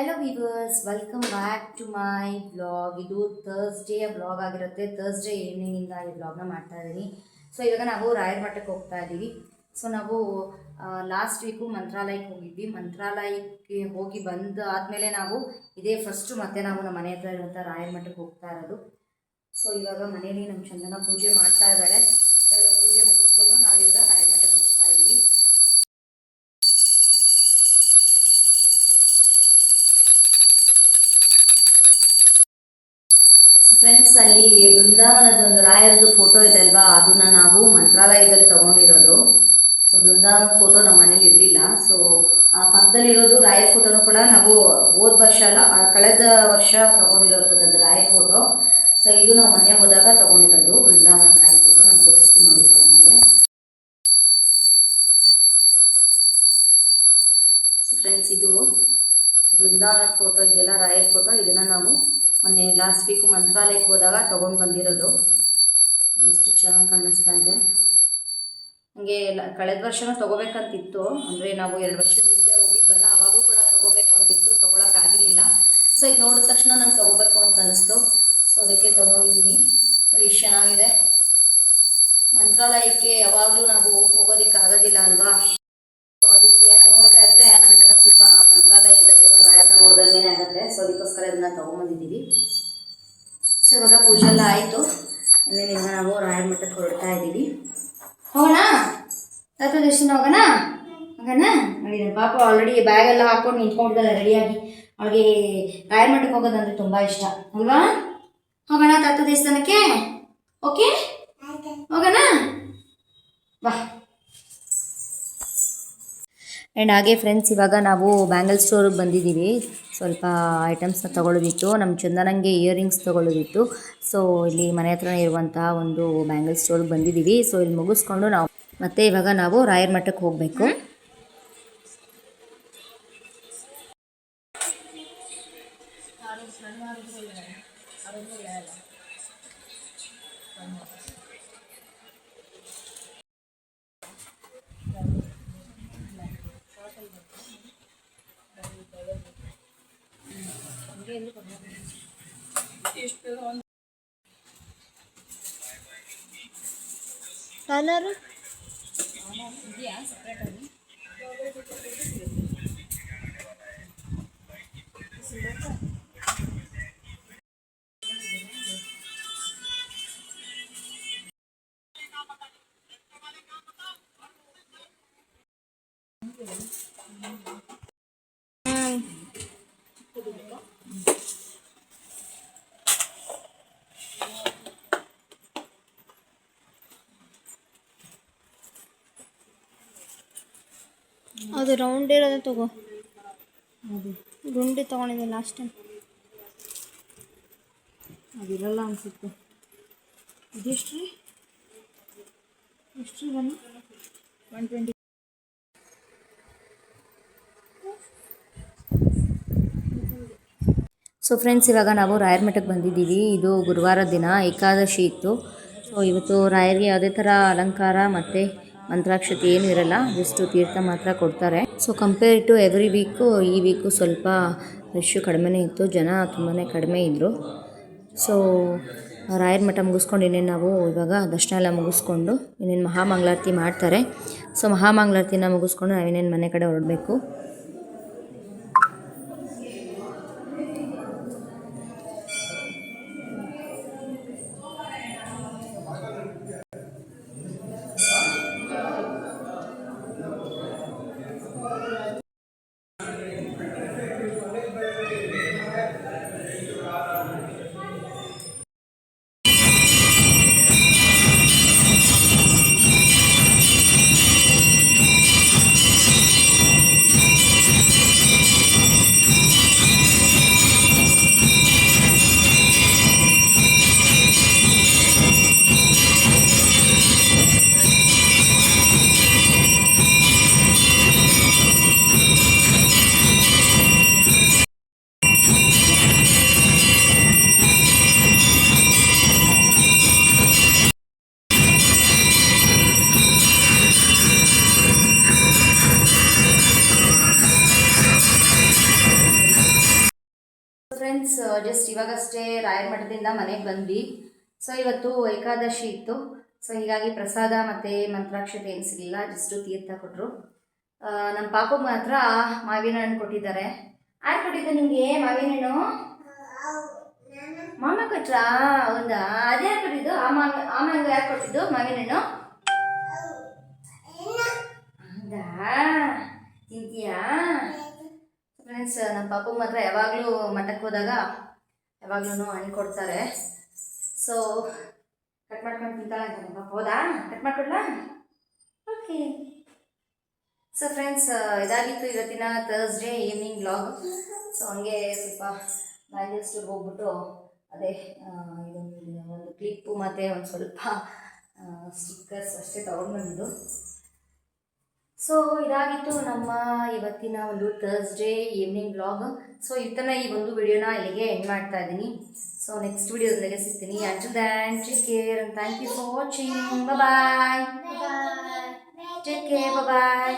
Hello viewers, welcome back to my vlog. ಇದು ಥರ್ಸ್ಡೇಯ vlog ಆಗಿರುತ್ತೆ. ಥರ್ಸ್ಡೇ ಈವ್ನಿಂಗಿಂದ ಈ ವ್ಲಾಗ್ನ ಮಾಡ್ತಾ ಇದ್ದೀನಿ. ಸೊ ಇವಾಗ ನಾವು ರಾಯರ ಮಠಕ್ಕೆ ಹೋಗ್ತಾ ಇದ್ದೀವಿ. ಸೊ ನಾವು ಲಾಸ್ಟ್ ವೀಕು ಮಂತ್ರಾಲಯಕ್ಕೆ ಹೋಗಿದ್ವಿ. ಮಂತ್ರಾಲಯಕ್ಕೆ ಹೋಗಿ ಬಂದು ಆದಮೇಲೆ ನಾವು ಇದೇ ಫಸ್ಟು ಮತ್ತೆ ನಾವು ನಮ್ಮ ಮನೆ ಹತ್ರ ಇರುವಂಥ ರಾಯರ ಮಠಕ್ಕೆ ಹೋಗ್ತಾ ಇರೋದು. ಸೊ ಇವಾಗ ಮನೇಲಿ ನಮ್ಮ ಚಂದನ ಪೂಜೆ ಮಾಡ್ತಾ ಇದ್ದಾಳೆ. ಇವಾಗ ಪೂಜೆ ಮುಗಿಸ್ಕೊಂಡು ನಾವೀಗ ರಾಯರ ಮಠಕ್ಕೆ ಹೋಗ್ತಾ ಇದ್ದೀವಿ. ಫ್ರೆಂಡ್ಸ್, ಅಲ್ಲಿ ಬೃಂದಾವನದ ಒಂದು ರಾಯರದ್ದು ಫೋಟೋ ಇದೆ ಅಲ್ವಾ, ಅದನ್ನ ನಾವು ಮಂತ್ರಾಲಯದಲ್ಲಿ ತಗೊಂಡಿರೋದು. ಸೊ ಬೃಂದಾವನದ ಫೋಟೋ ನಮ್ಮ ಮನೇಲಿ ಇರಲಿಲ್ಲ. ಸೊ ಆ ಪಕ್ಕದಲ್ಲಿರೋದು ರಾಯರ ಫೋಟೋನು ಕೂಡ ನಾವು ಹೋದ ವರ್ಷ ಅಲ್ಲ, ಕಳೆದ ವರ್ಷ ತಗೊಂಡಿರೋದು ರಾಯರ ಫೋಟೋ. ಸೊ ಇದು ನಾವು ಮೊನ್ನೆ ಹೋದಾಗ ತಗೊಂಡಿರೋದು ಬೃಂದಾವನದ ರಾಯರ ಫೋಟೋ. ನಾನು ತೋರಿಸ್ತೀನಿ ನೋಡಿ ಇವಾಗ ನಿಮಗೆ. ಸೊ ಫ್ರೆಂಡ್ಸ್, ಇದು ಬೃಂದಾವನದ ಫೋಟೋ ಇದೆಲ್ಲ ರಾಯರ ಫೋಟೋ. ಇದನ್ನು ನಾವು ಮೊನ್ನೆ ಲಾಸ್ಟ್ ವೀಕು ಮಂತ್ರಾಲಯಕ್ಕೆ ಹೋದಾಗ ತೊಗೊಂಡು ಬಂದಿರೋದು. ಎಷ್ಟು ಚೆನ್ನಾಗಿ ಕಾಣಿಸ್ತಾ ಇದೆ. ನನಗೆ ಕಳೆದ ವರ್ಷನೂ ತೊಗೋಬೇಕಂತಿತ್ತು. ಅಂದರೆ ನಾವು 2 ವರ್ಷದ ಹಿಂದೆ ಹೋಗಿದ್ವಲ್ಲ, ಅವಾಗೂ ಕೂಡ ತೊಗೋಬೇಕು ಅಂತಿತ್ತು, ತೊಗೊಳಕ್ಕಾಗಿರಲಿಲ್ಲ. ಸೊ ಇದು ನೋಡಿದ ತಕ್ಷಣ ನಂಗೆ ತೊಗೋಬೇಕು ಅಂತ ಅನ್ನಿಸ್ತು. ಸೊ ಅದಕ್ಕೆ ತೊಗೊಂಡಿದ್ದೀನಿ. ನೋಡಿ ಎಷ್ಟು ಚೆನ್ನಾಗಿದೆ. ಮಂತ್ರಾಲಯಕ್ಕೆ ಯಾವಾಗಲೂ ನಾವು ಹೋಗೋದಕ್ಕಾಗೋದಿಲ್ಲ ಅಲ್ವಾ. ಅದಕ್ಕೆ ನೋಡ್ತಾ ಇದ್ದರೆ ನನಗೇನೋ ಸ್ವಲ್ಪ ಮಂತ್ರಾಲಯದಲ್ಲಿರೋ ರಾಯರನ್ನ ನೋಡ್ದಂಗೆ ಆಗುತ್ತೆ. ಸೊ ಅದಕ್ಕೋಸ್ಕರ ಇದನ್ನ ತೊಗೊಂಬಂದಿದ್ದೀವಿ. ಸೊ ಇವಾಗ ಪೂಜೆ ಎಲ್ಲ ಆಯಿತು. ಇನ್ನೇನಿವಾಗ ನಾವು ರಾಯರ ಮಠಕ್ಕೆ ಹೊರಡ್ತಾ ಇದ್ದೀವಿ. ಹೋಗೋಣ, ತತ್ವದರ್ಶನ ಹೋಗೋಣ. ಹೋಗೋಣ ನೋಡಿ, ನನ್ನ ಪಾಪ ಆಲ್ರೆಡಿ ಬ್ಯಾಗೆಲ್ಲ ಹಾಕ್ಕೊಂಡು ನಿಂತ್ಕೊಂಡಿದ್ದಾಳೆ ರೆಡಿಯಾಗಿ. ಅವಳಿಗೆ ರಾಯರ ಮಠಕ್ಕೆ ಹೋಗೋದಂದ್ರೆ ತುಂಬ ಇಷ್ಟ ಅಲ್ವಾ. ಹೋಗೋಣ ತತ್ವದೇವಸ್ಥಾನಕ್ಕೆ. ಓಕೆ, ಹೋಗೋಣ ಬಾ. ಆ್ಯಂಡ್ ಹಾಗೆ ಫ್ರೆಂಡ್ಸ್, ಇವಾಗ ನಾವು ಬ್ಯಾಂಗಲ್ ಸ್ಟೋರಿಗೆ ಬಂದಿದ್ದೀವಿ. ಸ್ವಲ್ಪ ಐಟಮ್ಸ್ನ ತೊಗೊಳ್ಳೋದಿತ್ತು. ನಮ್ಮ ಚಂದನಂಗೆ ಇಯರಿಂಗ್ಸ್ ತೊಗೊಳ್ಳೋದಿತ್ತು. ಸೊ ಇಲ್ಲಿ ಮನೆ ಹತ್ರನೇ ಇರುವಂಥ ಒಂದು ಬ್ಯಾಂಗಲ್ ಸ್ಟೋರಿಗೆ ಬಂದಿದ್ದೀವಿ. ಸೊ ಇಲ್ಲಿ ಮುಗಿಸ್ಕೊಂಡು ನಾವು ಮತ್ತೆ ಇವಾಗ ನಾವು ರಾಯರ ಮಠಕ್ಕೆ ಹೋಗಬೇಕು. ಕಲರ್ ಅದು ರೌಂಡ್ ಇರೋದು ತಗೋ. ಗುಂಡಿ ತೊಗೊಂಡಿದ್ದೆ ಲಾಸ್ಟ್ ಟೈಮ್, ಅದಿರಲ್ಲ ಅನಿಸುತ್ತೆ. ಇದೆಷ್ಟು ರೀ? ಎಷ್ಟು ಬನ್ನಿ? 120. ಸೊ ಫ್ರೆಂಡ್ಸ್, ಇವಾಗ ನಾವು ರಾಯರ ಮಠಕ್ಕೆ ಬಂದಿದ್ದೀವಿ. ಇದು ಗುರುವಾರ ದಿನ ಏಕಾದಶಿ ಇತ್ತು. ಸೊ ಇವತ್ತು ರಾಯರಿಗೆ ಯಾವುದೇ ಥರ ಅಲಂಕಾರ ಮತ್ತು ಮಂತ್ರಾಕ್ಷತೆ ಏನೂ ಇರಲ್ಲ, ಜಸ್ಟ್ ತೀರ್ಥ ಮಾತ್ರ ಕೊಡ್ತಾರೆ. So compare to every week ಈ ವೀಕು ಸ್ವಲ್ಪ ರಶ್ಶು ಕಡಿಮೆನೇ ಇತ್ತು, ಜನ ತುಂಬಾ ಕಡಿಮೆ ಇದ್ದರು. ಸೊ ರಾಯರ ಮಠ ಮುಗಿಸ್ಕೊಂಡು ಇನ್ನೇನು ನಾವು ಇವಾಗ ದರ್ಶನ ಎಲ್ಲ ಮುಗಿಸ್ಕೊಂಡು ಇನ್ನೇನು ಮಹಾಮಂಗಳಾರತಿ ಮಾಡ್ತಾರೆ. ಸೊ ಮಹಾಮಂಗಳಾರತಿನ ಮುಗಿಸ್ಕೊಂಡು ನಾವಿನ್ನೇನು ಮನೆ ಕಡೆ ಹೊರಡಬೇಕು. ಜಸ್ಟ್ ಇವಾಗಷ್ಟೇ ರಾಯರ ಮಠದಿಂದ ಮನೆಗೆ ಬಂದ್ವಿ. ಸೊ ಇವತ್ತು ಏಕಾದಶಿ ಇತ್ತು. ಸೊ ಹೀಗಾಗಿ ಪ್ರಸಾದ ಮತ್ತು ಮಂತ್ರಾಕ್ಷತೆ ಏನು ಸಿಗಲಿಲ್ಲ, ಜಸ್ಟು ತೀರ್ಥ ಕೊಟ್ಟರು. ನಮ್ಮ ಪಾಪಗೆ ಮಾತ್ರ ಮಾವಿನ ಹಣ್ಣು ಕೊಟ್ಟಿದ್ದಾರೆ. ಯಾರು ಕೊಟ್ಟಿದ್ದು ನಿಮಗೆ ಮಾವಿನ ಹಣ್ಣು? ಮಾಮ ಕೊಟ್ರಾ? ಹೌದಾ, ಅದೇ ಯಾರು ಕೊಟ್ಟಿದ್ದು? ಆ ಮ್ಯಾಂಗೋ ಯಾರು ಕೊಟ್ಟಿದ್ದು ಮಾವಿನ ಹಣ್ಣು? ಹೌದಾ, ತಿಂತೀಯಾ? ಫ್ರೆಂಡ್ಸ್, ನಮ್ಮ ಪಾಪಗೆ ಮಾತ್ರ ಯಾವಾಗಲೂ ಮಠಕ್ಕೆ ಹೋದಾಗ ಯಾವಾಗ್ಲೂ ಹಣ್ಣು ಕೊಡ್ತಾರೆ. ಸೊ ಕಟ್ ಮಾಡ್ಕೊಂಡು ತಿಂತಾಳೆ ಅಂತ ನಮ್ಮ ಪಾಪ. ಹೌದಾ, ಕಟ್ ಮಾಡ್ಕೊಡ್ಲಾ? ಓಕೆ. ಸೊ ಫ್ರೆಂಡ್ಸ್, ಇದಾಗಿತ್ತು ಇವತ್ತಿನ ಥರ್ಸ್ಡೇ ಈವ್ನಿಂಗ್ ವ್ಲಾಗ್. ಸೊ ಹಂಗೆ ಸ್ವಲ್ಪ ಬ್ಯಾಂಗಲ್ ಸ್ಟೋರ್ಗೆ ಹೋಗ್ಬಿಟ್ಟು ಅದೇ ಒಂದು ಕ್ಲಿಪ್ಪು ಮತ್ತು ಒಂದು ಸ್ವಲ್ಪ ಸ್ಟಿಕ್ಕರ್ಸ್ ಅಷ್ಟೇ ತೊಗೊಂಡು ಬಂದಿದ್ದು. ಸೊ ಇದಾಗಿತ್ತು ನಮ್ಮ ಇವತ್ತಿನ ಒಂದು ಥರ್ಸ್ಡೇ ಈವ್ನಿಂಗ್ ವ್ಲಾಗ್. ಸೊ ಇವತ್ತನ ಈ ಒಂದು ವಿಡಿಯೋನ ಇಲ್ಲಿಗೆ ಎಂಡ್ ಮಾಡ್ತಾ ಇದ್ದೀನಿ. ಸೊ ನೆಕ್ಸ್ಟ್ ವಿಡಿಯೋದೊಂದಿಗೆ ಸಿಗ್ತೀನಿ. Until then take care and thank you for watching. Bye bye. Take care. Bye bye.